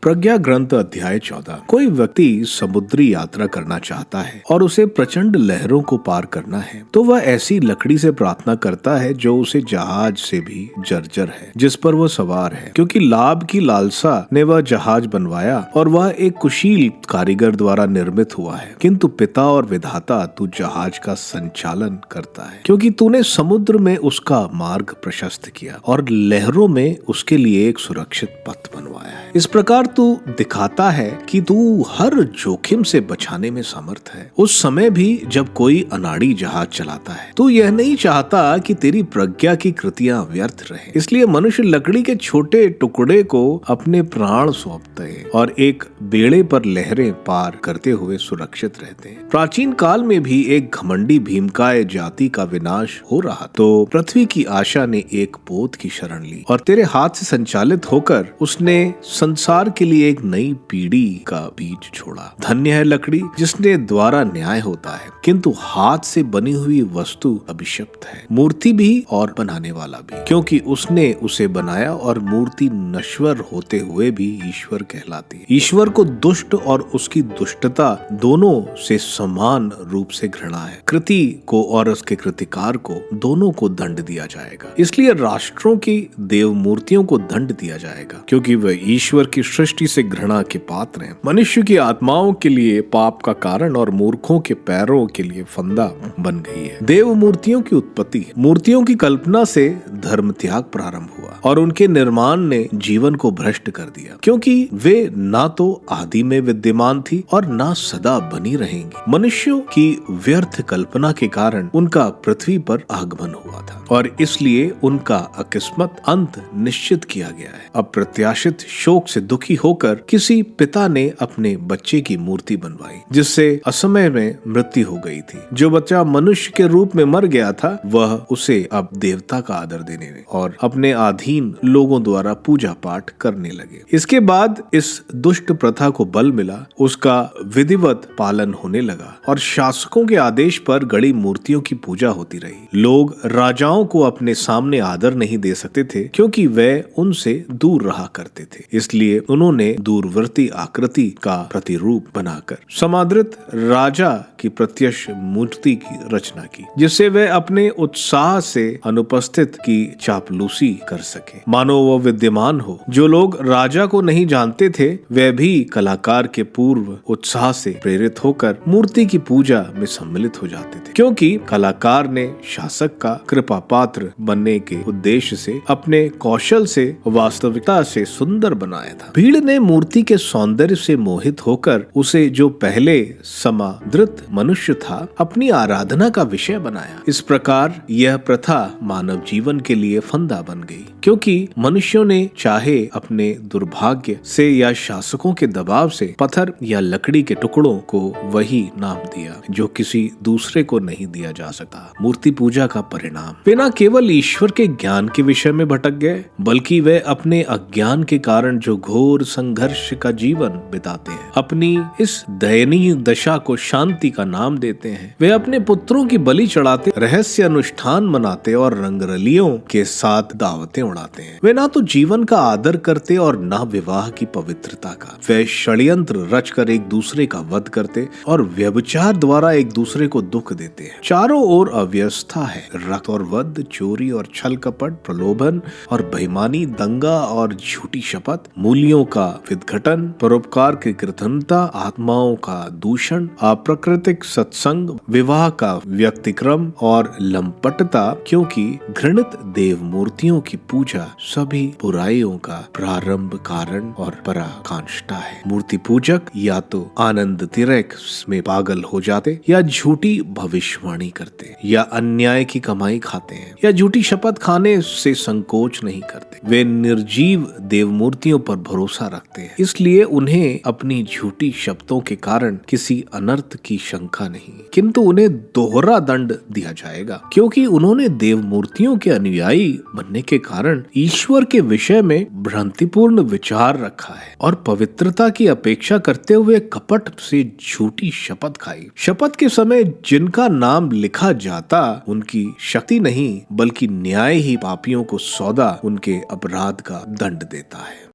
प्रज्ञा ग्रंथ अध्याय 14। कोई व्यक्ति समुद्री यात्रा करना चाहता है और उसे प्रचंड लहरों को पार करना है, तो वह ऐसी लकड़ी से प्रार्थना करता है जो उसे जहाज से भी जर्जर है, जिस पर वह सवार है। क्योंकि लाभ की लालसा ने वह जहाज बनवाया और वह एक कुशील कारीगर द्वारा निर्मित हुआ है। किंतु पिता और विधाता तू जहाज का संचालन करता है, क्योंकि तूने समुद्र में उसका मार्ग प्रशस्त किया और लहरों में उसके लिए एक सुरक्षित पथ बनवाया है। इस प्रकार तू दिखाता है कि तू हर जोखिम से बचाने में समर्थ है। उस समय भी जब कोई अनाड़ी जहाज चलाता है, तू यह नहीं चाहता कि तेरी प्रज्ञा की कृतियां व्यर्थ रहे। इसलिए मनुष्य लकड़ी के छोटे टुकड़े को अपने प्राण सौंपते हैं और एक बेड़े पर लहरें पार करते हुए सुरक्षित रहते हैं। प्राचीन काल में भी एक घमंडी भीमकाय जाति का विनाश हो रहा, तो पृथ्वी की आशा ने एक पोत की शरण ली और तेरे हाथ से संचालित होकर उसने संसार के लिए एक नई पीढ़ी का बीज छोड़ा। धन्य है लकड़ी जिसने द्वारा न्याय होता है, किंतु हाथ से बनी हुई वस्तु अभिशप्त है, मूर्ति भी और बनाने वाला भी, क्योंकि उसने उसे बनाया और मूर्ति नश्वर होते हुए भी ईश्वर कहलाती है। ईश्वर को दुष्ट और उसकी दुष्टता दोनों से समान रूप से घृणा है। कृति को और उसके कृतिकार को दोनों को दंड दिया जाएगा। इसलिए राष्ट्रों की देव मूर्तियों को दंड दिया जाएगा, क्योंकि वह ईश्वर की सृष्टि से घृणा के पात्र हैं। मनुष्य की आत्माओं के लिए पाप का कारण और मूर्खों के पैरों के लिए फंदा बन गई है। देव मूर्तियों की उत्पत्ति, मूर्तियों की कल्पना से धर्म त्याग प्रारंभ हुआ और उनके निर्माण ने जीवन को भ्रष्ट कर दिया, क्योंकि वे ना तो आदि में विद्यमान थी और ना सदा बनी रहेंगी। मनुष्यों की व्यर्थ कल्पना के कारण उनका पृथ्वी पर आगमन हुआ था और इसलिए उनका अकस्मात अंत निश्चित किया गया है। अप्रत्याशित शोक से दुखी होकर किसी पिता ने अपने बच्चे की मूर्ति बनवाई, जिससे असमय में मृत्यु हो गई थी। जो बच्चा मनुष्य के रूप में मर गया था, वह उसे अब देवता का आदर देने और अपने अधीन लोगों द्वारा पूजा पाठ करने लगे। इसके बाद इस दुष्ट प्रथा को बल मिला, उसका विधिवत पालन होने लगा और शासकों के आदेश पर गड़ी मूर्तियों की पूजा होती रही। लोग राजाओं को अपने सामने आदर नहीं दे सकते थे, क्योंकि वे उनसे दूर रहा करते थे। इसलिए उन्होंने दूरवर्ती आकृति का प्रतिरूप बनाकर समादृत राजा की प्रत्यक्ष मूर्ति की रचना की, जिससे वे अपने उत्साह से अनुपस्थित की चापलूसी कर सके, मानो वह विद्यमान हो। जो लोग राजा को नहीं जानते थे, वे भी कलाकार के पूर्व उत्साह से प्रेरित होकर मूर्ति की पूजा में सम्मिलित हो जाते थे, क्योंकि कलाकार ने शासक का कृपा पात्र बनने के उद्देश्य से अपने कौशल से वास्तविकता से सुंदर बनाया था। भीड़ ने मूर्ति के सौंदर्य से मोहित होकर उसे, जो पहले समादृत मनुष्य था, अपनी आराधना का विषय बनाया। इस प्रकार यह प्रथा मानव जीवन के लिए फंदा बन गई, क्योंकि मनुष्यों ने चाहे अपने दुर्भाग्य से या शासकों के दबाव से पत्थर या लकड़ी के टुकड़ों को वही नाम दिया जो किसी दूसरे को नहीं दिया जा सकता। मूर्ति पूजा का परिणाम, वे न केवल ईश्वर के ज्ञान के विषय में भटक गए, बल्कि वे अपने अज्ञान के कारण जो घोर संघर्ष का जीवन बिताते हैं, अपनी इस दयनीय दशा को शांति का नाम देते हैं। वे अपने पुत्रों की बलि चढ़ाते, रहस्य अनुष्ठान मनाते और रंगरलियों के साथ दावतें उड़ाते हैं। वे ना तो जीवन का आदर करते और ना विवाह की पवित्रता का। वे षड्यंत्र रचकर एक दूसरे का वध करते और व्यभिचार द्वारा एक दूसरे को दुख देते हैं। चारों ओर अव्यवस्था है, रक्त और वध, चोरी और छल कपट, प्रलोभन और बेईमानी, दंगा और झूठी शपथ, मूल्यों का विघटन, परोपकार की कृतज्ञता, आत्माओं का दूषण, अप्राकृतिक सत्संग, विवाह का व्यतिक्रम और लंपटता, क्योंकि घृणित देव मूर्तियों की पूजा सभी बुराइयों का प्रारंभ कारण और पराकाष्ठा है। मूर्ति पूजक या तो आनंद तिरक में पागल हो जाते, या झूठी भविष्यवाणी करते, या अन्याय की कमाई खाते हैं, या झूठी शपथ खाने से संकोच नहीं करते। वे निर्जीव देव मूर्तियों पर भरोसा रखते हैं, इसलिए उन्हें अपनी झूठी शब्दों के कारण किसी अनर्थ की शंका नहीं, किंतु उन्हें दोहरा दंड दिया जाएगा, क्योंकि उन्होंने देव मूर्तियों के अनुयायी बनने के कारण ईश्वर के विषय में भ्रांतिपूर्ण विचार रखा है और पवित्रता की अपेक्षा करते हुए कपट से झूठी शपथ खाई। शपथ के समय जिनका नाम लिखा जाता, उनकी शक्ति नहीं बल्कि न्याय ही पापियों को सौदा उनके अपराध का दंड देता है।